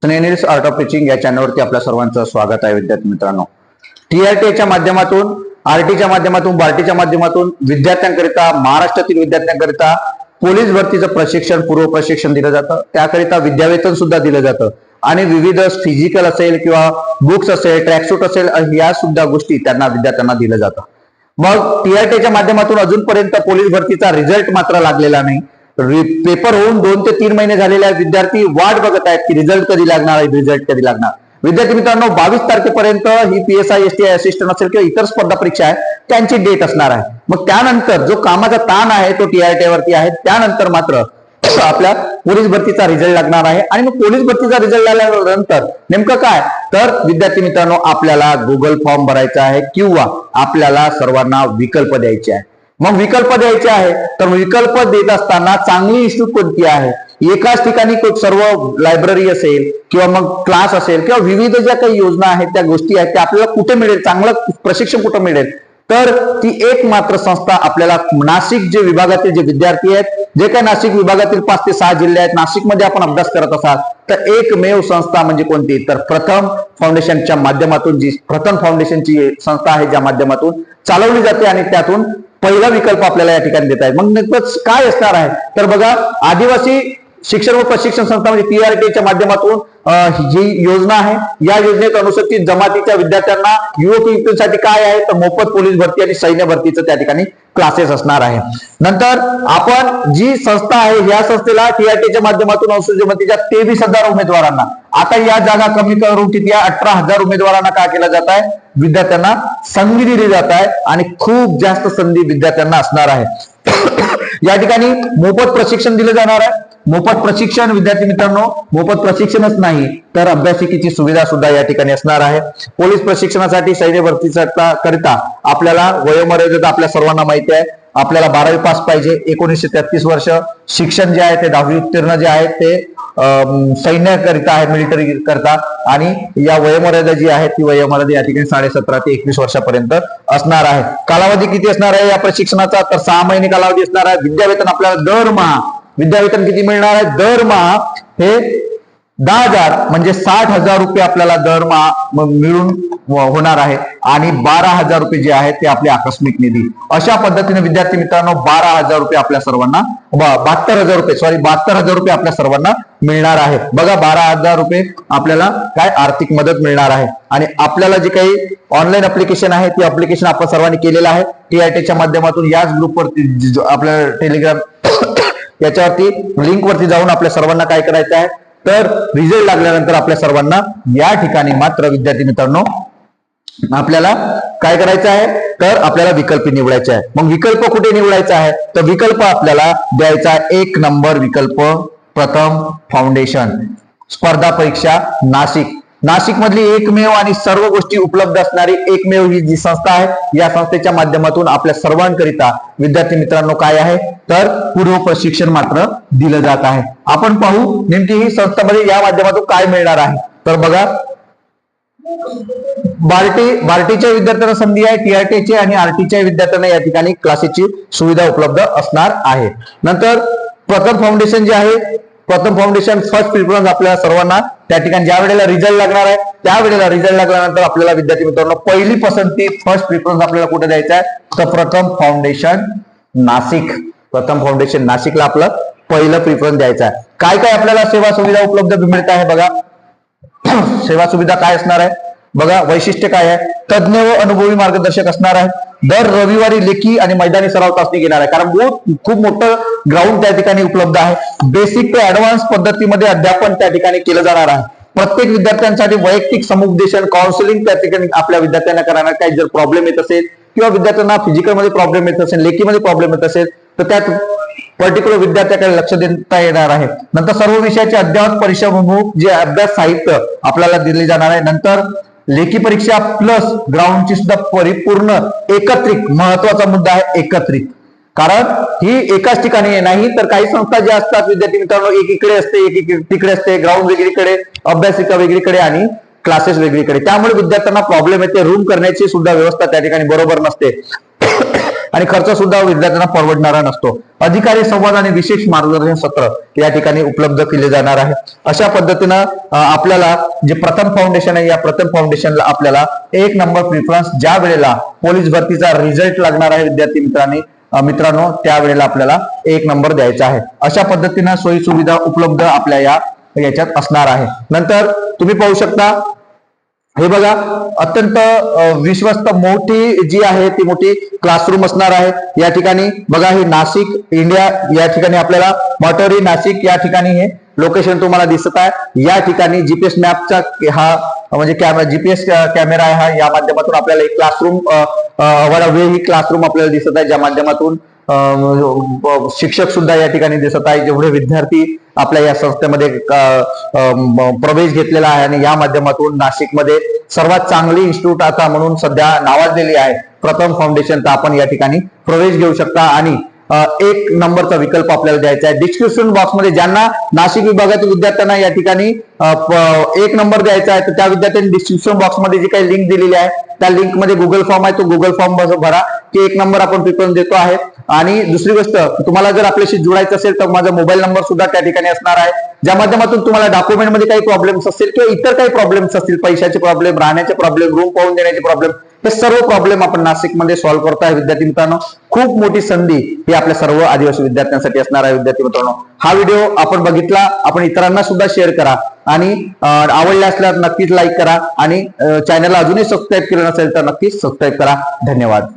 स्नेनिल्स art of teaching या चॅनलवरती आपल्या सर्वांचं स्वागत आहे. विद्यार्थी मित्रांनो, टीआरटीच्या माध्यमातून, आरटीच्या माध्यमातून, बार्टीच्या माध्यमातून विद्यार्थ्यांकरिता, महाराष्ट्रातील विद्यार्थ्यांकरिता पोलीस भरतीचं प्रशिक्षण, पूर्व प्रशिक्षण दिलं जातं. त्याकरिता विद्यावेतन सुद्धा दिलं जातं आणि विविध फिजिकल असेल किंवा बुक्स असेल, ट्रॅकसूट असेल, या सुद्धा गोष्टी विद्यार्थ्यांना दिलं जातं. मग टीआरटीच्या माध्यमातून अजूनपर्यंत पोलीस भरतीचा रिझल्ट मात्र लागलेला नाही. पेपर होऊन 2 ते 3 महिने झालेले आहेत. विद्यार्थी वाट बघत आहेत की रिझल्ट कधी लागणार आहे, रिझल्ट कधी लागणार. विद्यार्थी मित्रांनो, 22 तारखेपर्यंत ही PSI STI असिस्टंट असेल किंवा इतर स्पर्धा परीक्षा आहे त्यांची डेट असणार आहे. मग त्यानंतर जो कामाचा ताण आहे तो TRT वरती आहे. त्यानंतर मात्र आपल्या पोलीस भरतीचा रिझल्ट लागणार आहे. आणि मग पोलीस भरतीचा रिझल्ट लागल्यानंतर नेमकं काय, तर विद्यार्थी मित्रांनो, आपल्याला गुगल फॉर्म भरायचा आहे किंवा आपल्याला सर्वांना विकल्प द्यायचे आहे. मग विकल्प द्यायचे आहे तर विकल्प देत असताना चांगली इन्स्टिट्यूट कोणती आहे, एकाच ठिकाणी सर्व लायब्ररी असेल किंवा मग क्लास असेल किंवा विविध ज्या काही योजना आहेत, त्या गोष्टी आहेत, त्या आपल्याला कुठे मिळेल, चांगलं प्रशिक्षण कुठं मिळेल, तर ती एक मात्र संस्था आपल्याला नाशिक जे विभागातील जे विद्यार्थी आहेत, जे काही नाशिक विभागातील 5 ते 6 जिल्हे आहेत, नाशिकमध्ये आपण अभ्यास करत असाल तर एकमेव संस्था म्हणजे कोणती, तर प्रथम फाउंडेशनच्या माध्यमातून, जी प्रथम फाउंडेशनची संस्था आहे, ज्या माध्यमातून चालवली जाते आणि त्यातून पहिला विकल्प आपल्याला या ठिकाणी देत आहे. मग नेमकं काय असणार आहे, तर बघा, आदिवासी शिक्षण व प्रशिक्षण संस्था म्हणजे TRTच्या माध्यमातून जी योजना आहे, या योजनेत अनुसूचित जमातीच्या विद्यार्थ्यांना युवक युवतींसाठी काय आहे, तर मोफत पोलीस भरती आणि सैन्य भरतीचं त्या ठिकाणी क्लासेस असणार आहे. नंतर आपण जी संस्था आहे, या संस्थेला TRTच्या माध्यमातून अनुसूचित जमातीच्या 23,000 उमेदवारांना, आता या जागा कमी करून किती 18,000 उमेदवारांना काय केलं जात आहे, विद्यार्थ्यांना संधी दिली जात आहे आणि खूप जास्त संधी विद्यार्थ्यांना असणार आहे. या ठिकाणी मोफत प्रशिक्षण दिलं जाणार आहे. मोफत प्रशिक्षण, विद्यार्थी मित्रांनो, मोफत प्रशिक्षणच नाही तर अभ्यासिकेची सुविधा सुद्धा या ठिकाणी असणार आहे. पोलीस प्रशिक्षणासाठी, सैन्य भरतीचा करिता आपल्याला वयोमर्यादा आपल्या सर्वांना माहिती आहे. आपल्याला 12वी पास पाहिजे, 1933 वर्ष, शिक्षण जे आहे ते 10वी उत्तीर्ण जे आहे ते सैन्याकरिता आहे, मिलिटरी करता, आणि या वयोमर्यादा जी आहे ती वयोमर्यादा या ठिकाणी 17.5 ते 21 वर्षापर्यंत असणार आहे. कालावधी किती असणार आहे या प्रशिक्षणाचा, तर 6 महिने कालावधी असणार आहे. विद्यावेतन आपल्याला दरमहा, विद्यावेतन किती मिळणार आहे, दरमहा हे 10,000 म्हणजे 60,000 रुपये आपल्याला दरमहा मिळून होणार आहे. आणि 12,000 रुपये जे आहेत ते आपले आकस्मिक निधी. अशा पद्धतीने विद्यार्थी मित्रांनो 12,000 रुपये आपल्या सर्वांना, 72,000 रुपये आपल्या सर्वांना मिळणार आहे. बघा, 12,000 रुपये आपल्याला काय आर्थिक मदत मिळणार आहे. आणि आपल्याला जे काही ऑनलाईन अप्लिकेशन आहे, ती अप्लिकेशन आपण सर्वांनी केलेलं आहे TRTच्या माध्यमातून. याच ग्रुपवरती आपल्या टेलिग्राम याच्यावरती लिंक वरती जाऊन आपल्या सर्वांना काय करायचं आहे, तर रिझल्ट लागल्यानंतर आपल्या सर्वांना या ठिकाणी मात्र विद्यार्थी मित्रांनो आपल्याला काय करायचं आहे, तर आपल्याला विकल्प निवडायचे आहे. मग विकल्प कुठे निवडायचा आहे, तर विकल्प आपल्याला द्यायचा 1 नंबर विकल्प, प्रथम फाउंडेशन, स्पर्धा परीक्षा नाशिक. नाशिक मधली एकमेव आणि सर्व गोष्टी उपलब्ध असणारी एकमेव ही जी संस्था आहे, या संस्थेच्या माध्यमातून आपल्या सर्वांकरिता विद्यार्थी मित्रांनो काय आहे, तर पूर्व प्रशिक्षण मात्र दिलं जात आहे. आपण पाहू नेमकी ही संस्थांमध्ये या माध्यमातून काय मिळणार आहे. तर बघा, बार्टीच्या विद्यार्थ्यांना संधी आहे, TRTच्या आणि आरटीच्या विद्यार्थ्यांना या ठिकाणी क्लासेसची सुविधा उपलब्ध असणार आहे. नंतर प्रथम फाउंडेशन जे आहे, प्रथम फाउंडेशन फर्स्ट प्रिफरन्स आपल्याला सर्वांना त्या ठिकाणी ज्या वेळेला रिझल्ट लागणार आहे, त्यावेळेला रिझल्ट लागल्यानंतर आपल्याला विद्यार्थी मित्रांनो पहिली पसंती, फर्स्ट प्रिफरन्स आपल्याला कुठे द्यायचा आहे, तर प्रथम फाउंडेशन नाशिक. प्रथम फाउंडेशन नाशिकला आपलं पहिलं प्रिफरन्स द्यायचं आहे. काय काय आपल्याला सेवा सुविधा उपलब्ध मिळत आहे बघा. सेवा सुविधा काय असणार आहे बघा, वैशिष्ट्य काय आहे, तज्ञ व अनुभवी मार्गदर्शक असणार आहे. दर रविवारी लेखी आणि मैदानी सराव चाचणी घेणार आहे, कारण खूप मोठं ग्राउंड त्या ठिकाणी उपलब्ध आहे. बेसिक ते ऍडव्हान्स पद्धतीमध्ये अध्यापन त्या ठिकाणी केलं जाणार आहे. प्रत्येक विद्यार्थ्यांसाठी वैयक्तिक समुपदेशन, काउन्सिलिंग त्या ठिकाणी आपल्या विद्यार्थ्यांना करणार. काही जर प्रॉब्लेम येत असेल किंवा विद्यार्थ्यांना फिजिकल मध्ये प्रॉब्लेम येत असेल, लेखीमध्ये प्रॉब्लेम येत असेल, तर त्यात पर्टिक्युलर विद्यार्थ्याकडे लक्ष देता येणार आहे. नंतर सर्व विषयाचे अद्ययावत परिश्रममुख जे अभ्यास साहित्य आपल्याला दिले जाणार आहे. नंतर लेखी परीक्षा प्लस ग्राउंडची सुद्धा परिपूर्ण एकत्रित, महत्वाचा मुद्दा आहे एकत्रित, कारण ही एकाच ठिकाणी नाही, तर काही संस्था ज्या असतात विद्यार्थी मित्रांनो एकीकडे असते, एकीकडे तिकडे असते, ग्राउंड वेगळीकडे, अभ्यासिका वेगळीकडे आणि क्लासेस वेगळीकडे. त्यामुळे विद्यार्थ्यांना प्रॉब्लेम येते, रूम करण्याची सुद्धा व्यवस्था त्या ठिकाणी बरोबर नसते. आणि खर्च सुद्धा विद्यार्थ्यांना परवडणारा नसतो. अधिकारी संवाद आणि विशेष मार्गदर्शन सत्र या ठिकाणी उपलब्ध केले जाणार आहे. अशा पद्धतीनं आपल्याला जे प्रथम फाउंडेशन आहे, या प्रथम फाउंडेशनला आपल्याला 1 नंबर प्रिफरन्स ज्या वेळेला पोलीस भरतीचा रिझल्ट लागणार आहे विद्यार्थी मित्रांनो त्यावेळेला आपल्याला 1 नंबर द्यायचा आहे. अशा पद्धतीनं सोयी सुविधा उपलब्ध आपल्या याच्यात असणार आहे. नंतर तुम्ही पाहू शकता, हे बघा, अत्यंत विश्वस्त मोठी जी आहे ती मोठी क्लासरूम असणार आहे. या ठिकाणी बघा, हे नाशिक इंडिया या ठिकाणी आपल्याला मटोरी नाशिक या ठिकाणी हे लोकेशन तुम्हाला दिसत आहे. या ठिकाणी जीपीएस मॅपचा हा म्हणजे जीपीएस कॅमेरा आहे हा, या माध्यमातून आपल्याला एक क्लासरूम ही क्लासरूम आपल्याला दिसत आहे, ज्या माध्यमातून शिक्षक सुद्धा या ठिकाणी दिसत आहे. जेवढे विद्यार्थी आपल्या या संस्थेमध्ये प्रवेश घेतलेला आहे आणि या माध्यमातून नाशिकमध्ये सर्वात चांगली इन्स्टिट्यूट आता म्हणून सध्या नावाजलेली आहे प्रथम फाउंडेशन, तर आपण या ठिकाणी प्रवेश घेऊ शकता आणि 1 नंबरचा विकल्प आपल्याला द्यायचा आहे. डिस्क्रिप्शन बॉक्समध्ये ज्यांना नाशिक विभागातील विद्यार्थ्यांना या ठिकाणी 1 नंबर द्यायचा आहे, तर त्या विद्यार्थ्यांनी डिस्क्रिप्शन बॉक्समध्ये जी काही लिंक दिलेली आहे त्या लिंक मध्ये गुगल फॉर्म आहे, तो गुगल फॉर्म भरा की 1 नंबर आपण प्रिफरन्स देतो आहे. आणि दुसरी गोष्ट, तुम्हाला जर आपल्याशी जुळायचं असेल तर माझा मोबाईल नंबर सुद्धा त्या ठिकाणी असणार आहे, ज्या माध्यमातून तुम्हाला डॉक्युमेंटमध्ये काही प्रॉब्लेम्स असतील किंवा इतर काही प्रॉब्लेम्स असतील, पैशाचे प्रॉब्लेम, राहण्याचे प्रॉब्लेम, रूम पाहून देण्याचे प्रॉब्लेम, हे सर्व प्रॉब्लेम आपण नाशिकमध्ये सॉल्व्ह करतो आहे. विद्यार्थी मित्रांनो, खूप मोठी संधी ही आपल्या सर्व आदिवासी विद्यार्थ्यांसाठी असणार आहे. विद्यार्थी मित्रांनो, हा व्हिडिओ आपण बघितला, आपण इतरांना सुद्धा शेअर करा आणि आवडला असल्यास नक्कीच लाईक करा आणि चॅनलला अजूनही सबस्क्राईब केलं नसेल तर नक्कीच सबस्क्राईब करा. धन्यवाद.